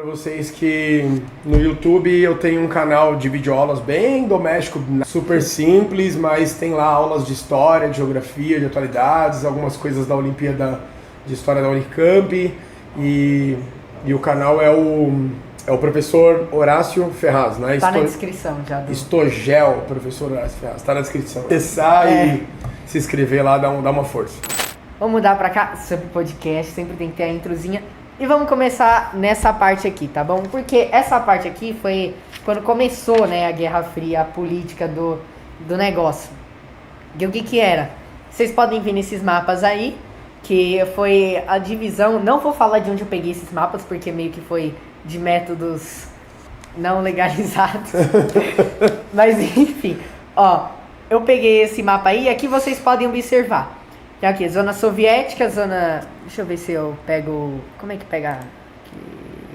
Para vocês que no YouTube eu tenho um canal de videoaulas bem doméstico, super simples, mas tem lá aulas de história, de geografia, de atualidades, algumas coisas da Olimpíada de História da Unicamp e o canal é o professor Horácio Ferraz, né? Tá na descrição já. Estogel, professor Horácio Ferraz, tá na descrição. Acessar e se inscrever lá, dá uma força. Vamos mudar pra cá sobre podcast, sempre tem que ter a introzinha. E vamos começar nessa parte aqui, tá bom? Porque essa parte aqui foi quando começou, né, a Guerra Fria, a política do negócio. E o que era? Vocês podem ver nesses mapas aí, que foi a divisão... Não vou falar de onde eu peguei esses mapas, porque meio que foi de métodos não legalizados. Mas enfim, ó, eu peguei esse mapa aí e aqui vocês podem observar. Tem aqui, zona soviética, zona... Deixa eu ver se eu pego... Como é que pega? Aqui,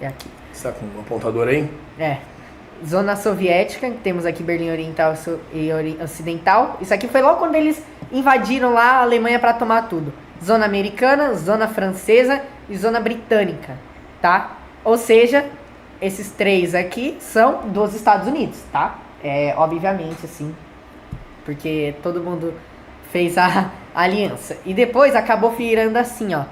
é aqui. Você tá com um apontador aí? É. Zona soviética, temos aqui Berlim Oriental e Ocidental. Isso aqui foi logo quando eles invadiram lá a Alemanha para tomar tudo. Zona americana, zona francesa e zona britânica, tá? Ou seja, esses três aqui são dos Estados Unidos, tá? É, obviamente, assim, porque todo mundo fez a aliança. E depois acabou virando assim, ó.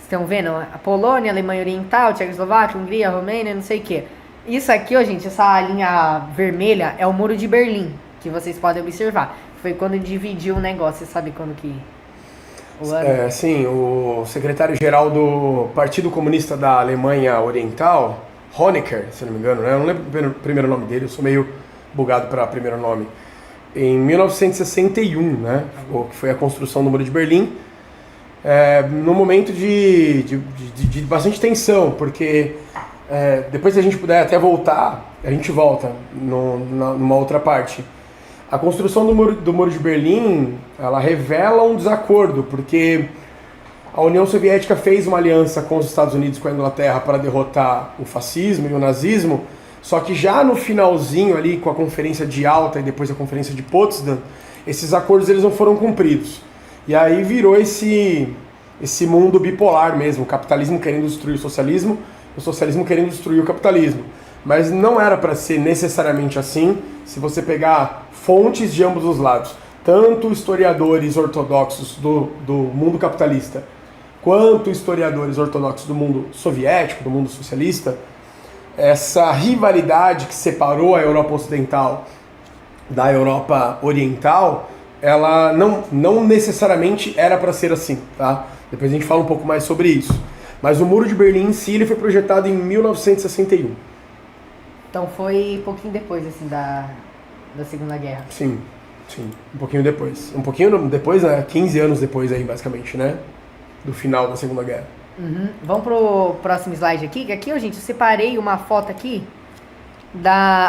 Estão vendo? A Polônia, a Alemanha Oriental, Tchecoslováquia, Hungria, Romênia, não sei o que. Isso aqui, ó, gente, essa linha vermelha é o Muro de Berlim, que vocês podem observar. Foi quando dividiu o negócio, você sabe quando que... O ano? Sim, o secretário-geral do Partido Comunista da Alemanha Oriental, Honecker, se não me engano, né? Eu não lembro o primeiro nome dele, eu sou meio bugado para primeiro nome. Em 1961, né, que foi a construção do Muro de Berlim, num momento de bastante tensão, porque depois se a gente puder até voltar, a gente volta numa outra parte. A construção do Muro de Berlim, ela revela um desacordo, porque a União Soviética fez uma aliança com os Estados Unidos, com a Inglaterra, para derrotar o fascismo e o nazismo. Só que já no finalzinho ali, com a Conferência de Yalta e depois a Conferência de Potsdam, esses acordos eles não foram cumpridos. E aí virou esse mundo bipolar mesmo, o capitalismo querendo destruir o socialismo querendo destruir o capitalismo. Mas não era para ser necessariamente assim, se você pegar fontes de ambos os lados. Tanto historiadores ortodoxos do mundo capitalista, quanto historiadores ortodoxos do mundo soviético, do mundo socialista, essa rivalidade que separou a Europa Ocidental da Europa Oriental, ela não necessariamente era para ser assim, tá? Depois a gente fala um pouco mais sobre isso. Mas o Muro de Berlim em si, ele foi projetado em 1961. Então foi um pouquinho depois, assim, da Segunda Guerra. Sim, um pouquinho depois. Um pouquinho depois, né? 15 anos depois aí, basicamente, né? Do final da Segunda Guerra. Uhum. Vamos pro próximo slide aqui, que aqui, ó, gente, eu separei uma foto aqui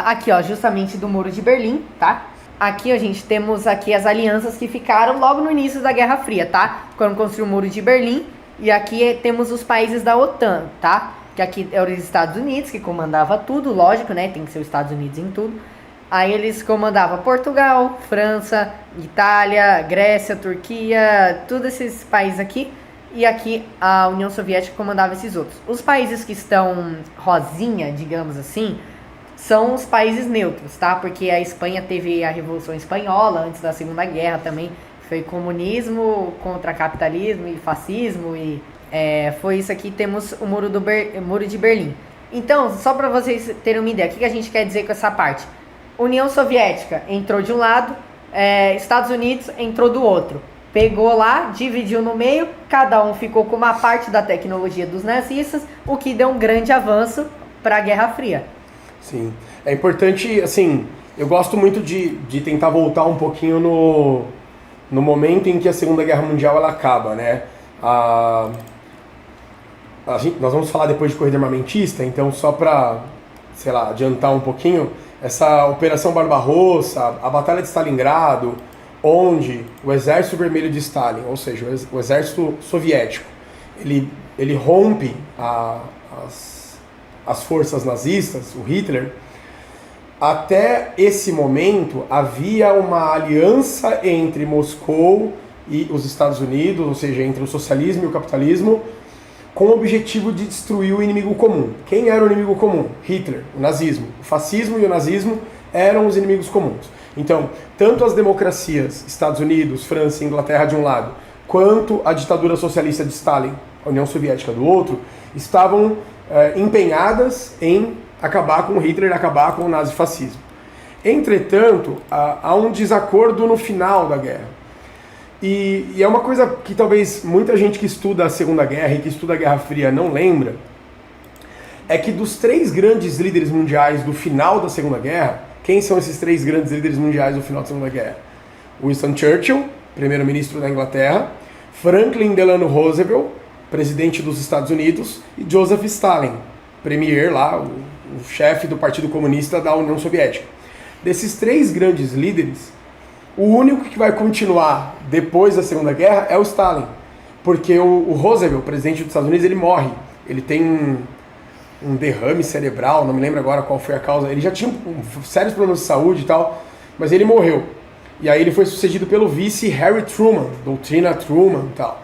aqui, ó, justamente do Muro de Berlim, tá? Aqui, ó, gente, temos aqui as alianças que ficaram logo no início da Guerra Fria, tá? Quando construiu o Muro de Berlim, e aqui temos os países da OTAN, tá? Que aqui eram os Estados Unidos, que comandava tudo, lógico, né? Tem que ser os Estados Unidos em tudo. Aí eles comandavam Portugal, França, Itália, Grécia, Turquia, todos esses países aqui. E aqui a União Soviética comandava esses outros. Os países que estão rosinha, digamos assim, são os países neutros, tá? Porque a Espanha teve a Revolução Espanhola antes da Segunda Guerra também. Foi comunismo contra capitalismo e fascismo e foi isso aqui. Temos o Muro de Berlim. Então, só para vocês terem uma ideia, o que a gente quer dizer com essa parte? União Soviética entrou de um lado, Estados Unidos entrou do outro. Pegou lá, dividiu no meio, cada um ficou com uma parte da tecnologia dos nazistas, o que deu um grande avanço para a Guerra Fria. Sim, é importante, assim, eu gosto muito de tentar voltar um pouquinho no momento em que a Segunda Guerra Mundial ela acaba, né? Nós vamos falar depois de corrida armamentista, então só para, sei lá, adiantar um pouquinho, essa Operação Barbarossa, a Batalha de Stalingrado, onde o Exército Vermelho de Stalin, ou seja, o Exército Soviético, ele rompe as forças nazistas, o Hitler. Até esse momento havia uma aliança entre Moscou e os Estados Unidos, ou seja, entre o socialismo e o capitalismo, com o objetivo de destruir o inimigo comum. Quem era o inimigo comum? Hitler, o nazismo. O fascismo e o nazismo eram os inimigos comuns. Então, tanto as democracias, Estados Unidos, França e Inglaterra de um lado, quanto a ditadura socialista de Stalin, a União Soviética do outro, estavam empenhadas em acabar com Hitler, acabar com o nazifascismo. Entretanto, há um desacordo no final da guerra. E é uma coisa que talvez muita gente que estuda a Segunda Guerra e que estuda a Guerra Fria não lembra, é que dos 3 grandes líderes mundiais do final da Segunda Guerra, quem são esses 3 grandes líderes mundiais do final da Segunda Guerra? Winston Churchill, primeiro-ministro da Inglaterra, Franklin Delano Roosevelt, presidente dos Estados Unidos, e Joseph Stalin, premier lá, o chefe do Partido Comunista da União Soviética. Desses 3 grandes líderes, o único que vai continuar depois da Segunda Guerra é o Stalin, porque o Roosevelt, presidente dos Estados Unidos, ele morre. Ele tem um derrame cerebral, não me lembro agora qual foi a causa. Ele já tinha sérios problemas de saúde e tal, mas ele morreu. E aí ele foi sucedido pelo vice Harry Truman, doutrina Truman e tal.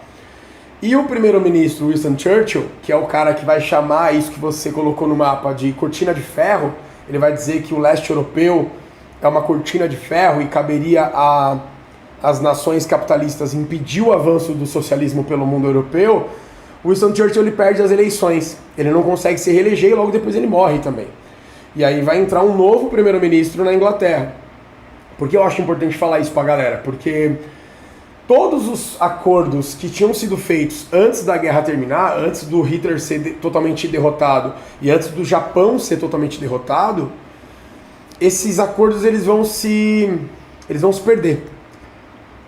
E o primeiro-ministro Winston Churchill, que é o cara que vai chamar isso que você colocou no mapa de cortina de ferro, ele vai dizer que o leste europeu é uma cortina de ferro e caberia às nações capitalistas impedir o avanço do socialismo pelo mundo europeu. Winston Churchill ele perde as eleições, ele não consegue se reeleger e logo depois ele morre também. E aí vai entrar um novo primeiro-ministro na Inglaterra. Por que eu acho importante falar isso pra galera? Porque todos os acordos que tinham sido feitos antes da guerra terminar, antes do Hitler ser totalmente derrotado e antes do Japão ser totalmente derrotado, esses acordos eles vão se perder.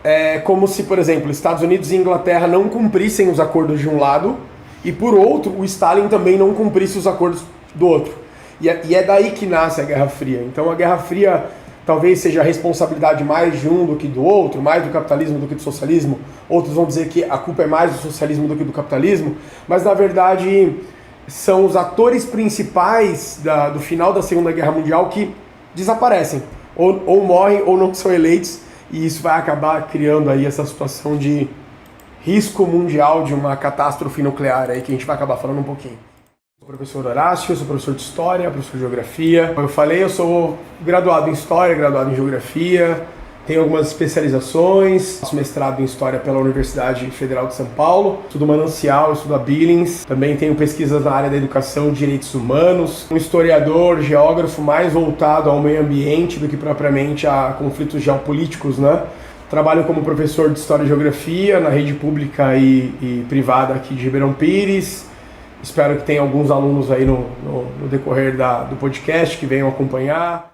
É como se, por exemplo, Estados Unidos e Inglaterra não cumprissem os acordos de um lado e, por outro, o Stalin também não cumprisse os acordos do outro. E é daí que nasce a Guerra Fria. Então a Guerra Fria talvez seja a responsabilidade mais de um do que do outro, mais do capitalismo do que do socialismo. Outros vão dizer que a culpa é mais do socialismo do que do capitalismo, mas na verdade são os atores principais do final da Segunda Guerra Mundial que desaparecem, ou morrem ou não são eleitos, e isso vai acabar criando aí essa situação de risco mundial de uma catástrofe nuclear aí que a gente vai acabar falando um pouquinho. Sou professor Horácio, sou professor de História, professor de Geografia. Como eu falei, eu sou graduado em História, graduado em Geografia, tenho algumas especializações, faço mestrado em História pela Universidade Federal de São Paulo, estudo Manancial, estudo a Billings, também tenho pesquisas na área da educação e direitos humanos, um historiador, geógrafo mais voltado ao meio ambiente do que propriamente a conflitos geopolíticos, né? Trabalho como professor de História e Geografia na rede pública e privada aqui de Ribeirão Pires. Espero que tenha alguns alunos aí no decorrer do podcast que venham acompanhar.